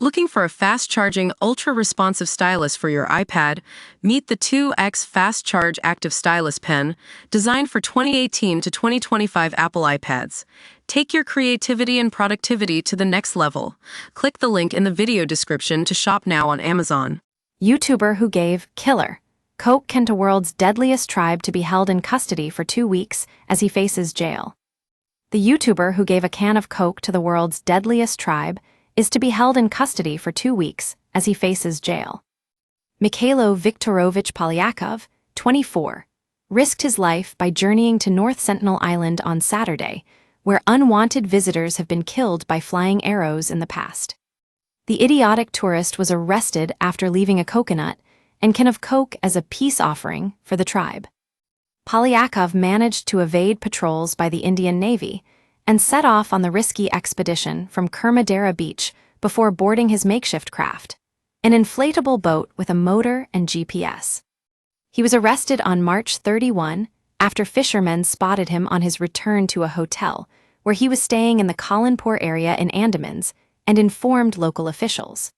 Looking for a fast-charging, ultra-responsive stylus for your iPad? Meet the 2X Fast Charge Active Stylus Pen, designed for 2018 to 2025 Apple iPads. Take your creativity and productivity to the next level. Click the link in the video description to shop now on Amazon. YouTuber who gave killer coke can to world's deadliest tribe to be held in custody for 2 weeks as he faces jail. The YouTuber who gave a can of coke to the world's deadliest tribe is to be held in custody for 2 weeks as he faces jail. Mikhailo Viktorovich Polyakov, 24, risked his life by journeying to North Sentinel Island on Saturday, where unwanted visitors have been killed by flying arrows in the past. The idiotic tourist was arrested after leaving a coconut and can of coke as a peace offering for the tribe. Polyakov managed to evade patrols by the Indian Navy and set off on the risky expedition from Kermadera Beach before boarding his makeshift craft, an inflatable boat with a motor and GPS. He was arrested on March 31 after fishermen spotted him on his return to a hotel where he was staying in the Kalanpur area in Andamans and informed local officials.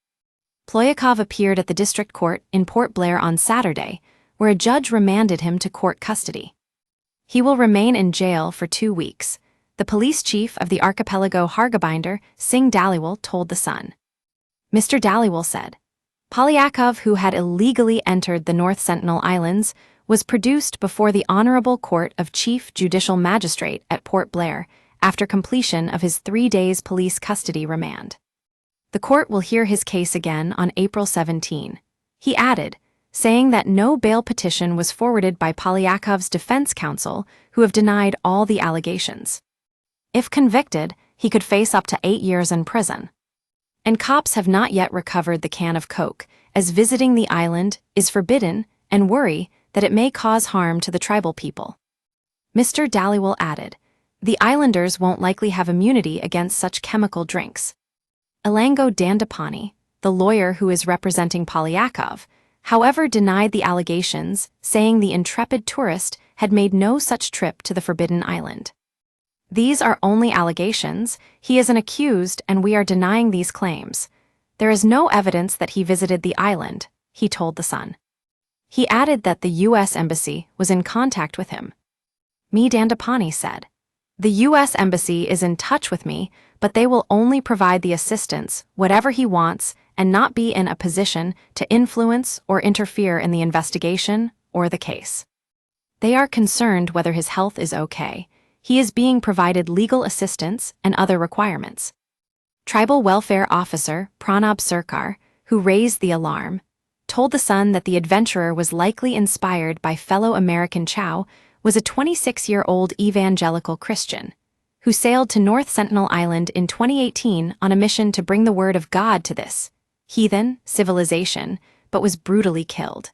Polyakov appeared at the district court in Port Blair on Saturday, where a judge remanded him to court custody. He will remain in jail for 2 weeks, the police chief of the archipelago Hargobinder, Singh Dhaliwal, told The Sun. Mr. Dhaliwal said, Polyakov, who had illegally entered the North Sentinel Islands, was produced before the Honorable Court of Chief Judicial Magistrate at Port Blair after completion of his 3 days police custody remand. The court will hear his case again on April 17. He added, saying that no bail petition was forwarded by Polyakov's defense counsel, who have denied all the allegations. If convicted, he could face up to 8 years in prison. And cops have not yet recovered the can of coke, as visiting the island is forbidden and worry that it may cause harm to the tribal people. Mr. Dhaliwal added, the islanders won't likely have immunity against such chemical drinks. Elango Dandapani, the lawyer who is representing Polyakov, however denied the allegations, saying the intrepid tourist had made no such trip to the forbidden island. These are only allegations, he is an accused and we are denying these claims. There is no evidence that he visited the island, he told The Sun. He added that the U.S. Embassy was in contact with him. Me Dandapani said, the U.S. Embassy is in touch with me, but they will only provide the assistance, whatever he wants, and not be in a position to influence or interfere in the investigation or the case. They are concerned whether his health is okay. He is being provided legal assistance and other requirements. Tribal Welfare Officer Pranab Sarkar, who raised the alarm, told The Sun that the adventurer was likely inspired by fellow American Chow, was a 26-year-old evangelical Christian, who sailed to North Sentinel Island in 2018 on a mission to bring the word of God to this heathen civilization, but was brutally killed.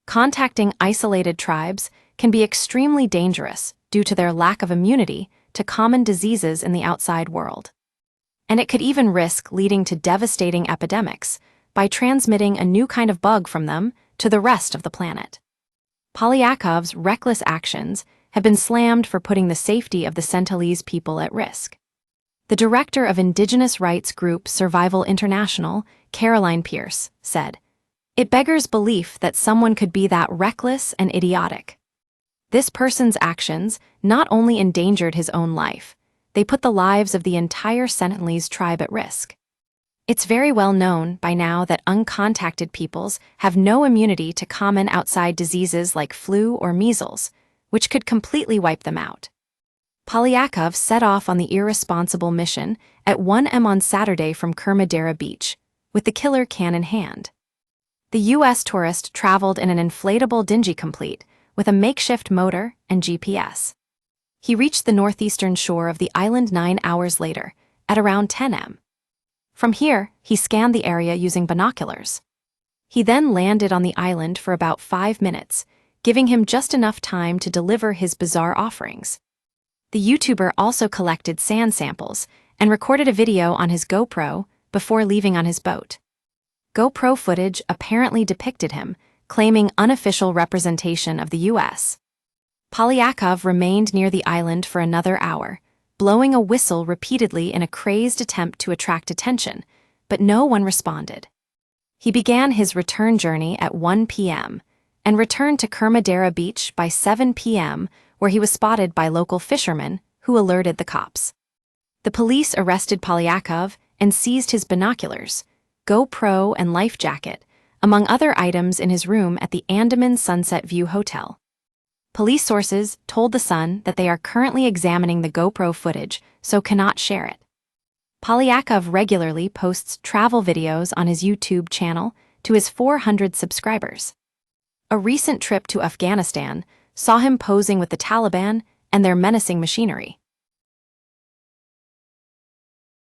Contacting isolated tribes can be extremely dangerous due to their lack of immunity to common diseases in the outside world. And it could even risk leading to devastating epidemics by transmitting a new kind of bug from them to the rest of the planet. Polyakov's reckless actions have been slammed for putting the safety of the Sentinelese people at risk. The director of indigenous rights group Survival International, Caroline Pierce, said, it beggars belief that someone could be that reckless and idiotic. This person's actions not only endangered his own life, they put the lives of the entire Sentinelese tribe at risk. It's very well known by now that uncontacted peoples have no immunity to common outside diseases like flu or measles, which could completely wipe them out. Polyakov set off on the irresponsible mission at 1 a.m. on Saturday from Kermadera Beach, with the killer can in hand. The U.S. tourist traveled in an inflatable dinghy complete with a makeshift motor and GPS. He reached the northeastern shore of the island 9 hours later, at around 10 a.m. From here, he scanned the area using binoculars. He then landed on the island for about 5 minutes, giving him just enough time to deliver his bizarre offerings. The YouTuber also collected sand samples and recorded a video on his GoPro before leaving on his boat. GoPro footage apparently depicted him, claiming unofficial representation of the U.S. Polyakov remained near the island for another hour, blowing a whistle repeatedly in a crazed attempt to attract attention, but no one responded. He began his return journey at 1 p.m. and returned to Kermadera Beach by 7 p.m., where he was spotted by local fishermen who alerted the cops. The police arrested Polyakov and seized his binoculars, GoPro, and life jacket, among other items in his room at the Andaman Sunset View Hotel. Police sources told The Sun that they are currently examining the GoPro footage, so cannot share it. Polyakov regularly posts travel videos on his YouTube channel to his 400 subscribers. A recent trip to Afghanistan saw him posing with the Taliban and their menacing machinery.